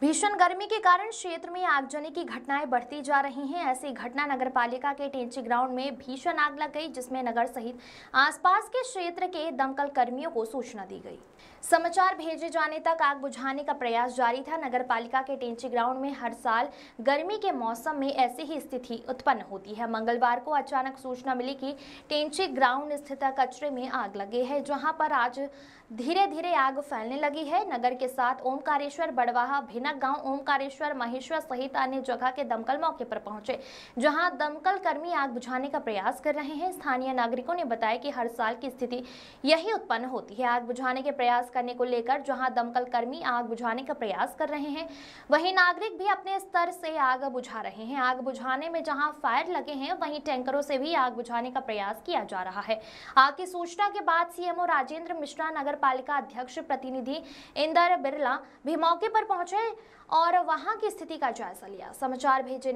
भीषण गर्मी के कारण क्षेत्र में आगजनी की घटनाएं बढ़ती जा रही हैं। ऐसी घटना नगर पालिका के टेंची ग्राउंड में भीषण आग लग गई, जिसमें नगर सहित आसपास के क्षेत्र के दमकल कर्मियों को सूचना दी गई। समाचार भेजे जाने तक आग बुझाने का प्रयास जारी था। नगर पालिका के टेंची ग्राउंड में हर साल गर्मी के मौसम में ऐसी ही स्थिति उत्पन्न होती है। मंगलवार को अचानक सूचना मिली कि टेंची ग्राउंड स्थित कचरे में आग लगी है, जहां पर आज धीरे धीरे आग फैलने लगी है। नगर के साथ ओमकारेश्वर, बड़वाहा, भिनक गांव, ओमकारेश्वर, महेश्वर सहित अन्य जगह के दमकल मौके पर पहुंचे, जहां दमकल कर्मी आग बुझाने का प्रयास कर रहे हैं। स्थानीय नागरिकों ने बताया कि हर साल की स्थिति यही उत्पन्न होती है। आग बुझाने के प्रयास करने को लेकर जहां दमकल कर्मी आग बुझाने का प्रयास कर रहे हैं, वहीं नागरिक भी अपने स्तर से आग बुझा रहे हैं। आग बुझाने में जहां फायर लगे हैं, वहीं टैंकरों से भी आग बुझाने का प्रयास किया जा रहा है। आग की सूचना के बाद सीएमओ राजेंद्र मिश्रा, नगर पालिका अध्यक्ष प्रतिनिधि इंदर बिरला भी मौके पर पहुंचे और वहां की स्थिति का जायजा लिया। समाचार भेजे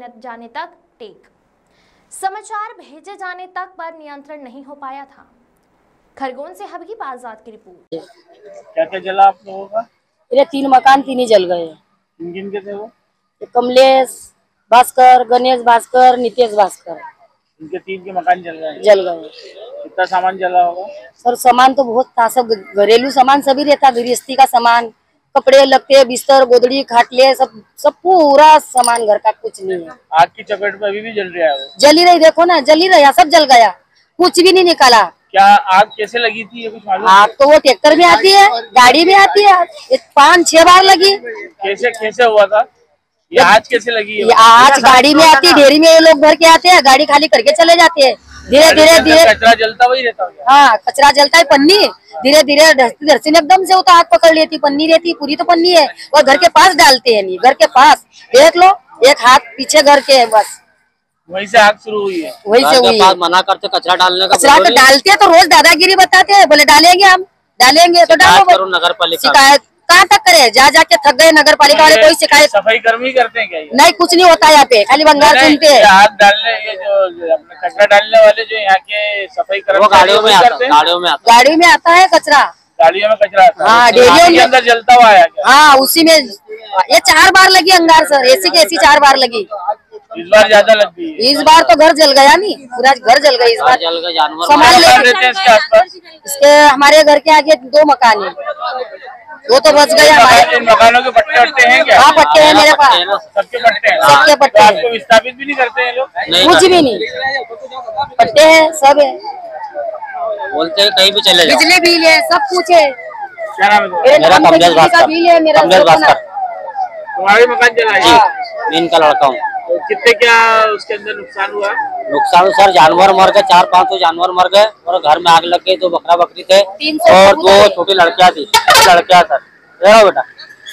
जाने तक पर नियंत्रण नहीं हो पाया था। खरगोन से हबीब आजाद की रिपोर्ट। क्या क्या जला आप लोगों का? मेरे 3 मकान 3 ही जल गए। किन के थे वो? कमलेश भास्कर, गणेश भास्कर, नितेश भास्कर। इनके 3 के मकान जल गए। कितना सामान जला होगा? सर सामान तो बहुत था, सब घरेलू सामान सभी रहता, गृहस्थी का सामान, कपड़े लगते, बिस्तर, गोदड़ी, खाटले, सब पूरा सामान घर का, कुछ नहीं है। आग की चपेट में अभी भी जल रहा है वो? जल ही रही, देखो ना, जल ही रहा, सब जल गया, कुछ भी नहीं निकाला। क्या आग कैसे लगी थी, ये कुछ मालूम? आग तो वो ट्रैक्टर में आती है, गाड़ी में आती है, 5-6 बार लगी। कैसे हुआ था ये? आज कैसे लगी है? आज गाड़ी में आती, ढेरी में ये लोग भर के आते हैं, गाड़ी खाली करके चले जाते हैं। धीरे धीरे कचरा जलता वही रहता है। हाँ, कचरा जलता है, पन्नी धीरे धीरे धरती एकदम से होता, आग पकड़ लेती, पन्नी रहती, पूरी तो पन्नी है, और घर के पास डालते हैं, नहीं घर के पास देख लो, एक हाथ पीछे घर के है, बस वहीं से आग शुरू हुई है। वहीं से हुई है। मना करते कचरा डालने का, कचरा तो डालते हैं तो रोज दादागिरी बताते हैं, बोले डालेंगे हम, डालेंगे तो डालो। नगर पालिका शिकायत कहाँ तक करे, जा जाके थक गए नगर पालिका वाले, कोई शिकायत। सफाई कर्मी करते हैं क्या ये? नहीं, कुछ नहीं होता यहाँ पे, खाली बंगाल सुनते हैं। आग डालने, ये जो अपने कचरा डालने वाले जो यहाँ के सफाई कर्मी, गाड़ियों में आता है कचरा, गाड़ियों में कचरा आता है। हाँ, डेरियों के अंदर जलता हुआ आया क्या? हाँ, उसी में ये 4 बार लगी अंगार सर, ऐसी की ऐसी 4 बार लगी। इस बार ज्यादा लग गई। इस बार तो घर जल गया, नहीं पूरा घर जल गया इस बार। सामान लेते हैं इसके आसपास? इसके हमारे घर के आगे 2 मकान है, वो तो बच गया। हमारे मकानों के पट्टे हैं क्या? हाँ, पट्टे हैं मेरे पास, सबके पट्टे हैं। सबके पट्टे। आपको विस्थापित भी नहीं करते हैं लोग? कुछ भी नहीं, पट्टे हैं, सब है, बोलते हैं कहीं भी चले जाओ। बिजली बिल है, सब कुछ है। क्या नाम है? मेरा कमलेश भास्कर। तुम्हारे मकान जला है? मैं इनका लड़का हूँ। तो कितने क्या उसके अंदर नुकसान हुआ? नुकसान सर, जानवर मर गए, 4-5 जानवर मर गए, और घर में आग लग गई, 2 बकरा बकरी थे और 2 छोटी लड़कियां थी। लड़कियां सर, बेटा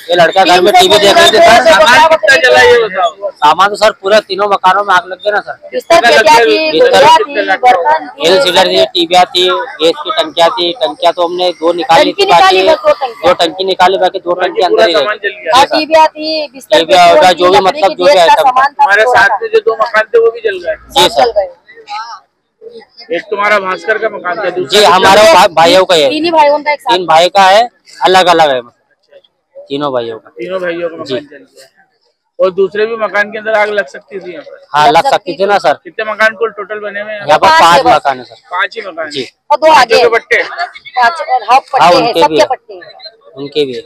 ये लड़का घर में टीवी देख रही थी सर। सामान कितना जला ये बताओ? सामान तो सर पूरे 3 मकानों में आग लग गई ना सर। एलसीडी थी, टीवियाँ थी, गैस की टंकियाँ थी। टंकियाँ तो हमने 2 निकाली थी, बाकी 2 टंकी निकाली, बाकी 2 टंकी अंदर ही रही। टीवियाँ जो भी मतलब जो भी आइटम। हमारे साथ में जो 2 मकान थे वो भी जल गए? जी सर। एक तुम्हारा भास्कर का मकान था? जी, हमारे भाइयों का है, 3 भाई का है, अलग अलग है, तीनों भाइयों का मकान जल गया। और दूसरे भी मकान के अंदर आग लग सकती थी यहाँ पर? हाँ, लग सकती थी ना सर। कितने मकान कुल टोटल बने हुए हैं यहाँ पर? 5 मकान है सर। 5 ही मकान जी, और 2 आगे के पट्टे। हाँ, उनके भी है।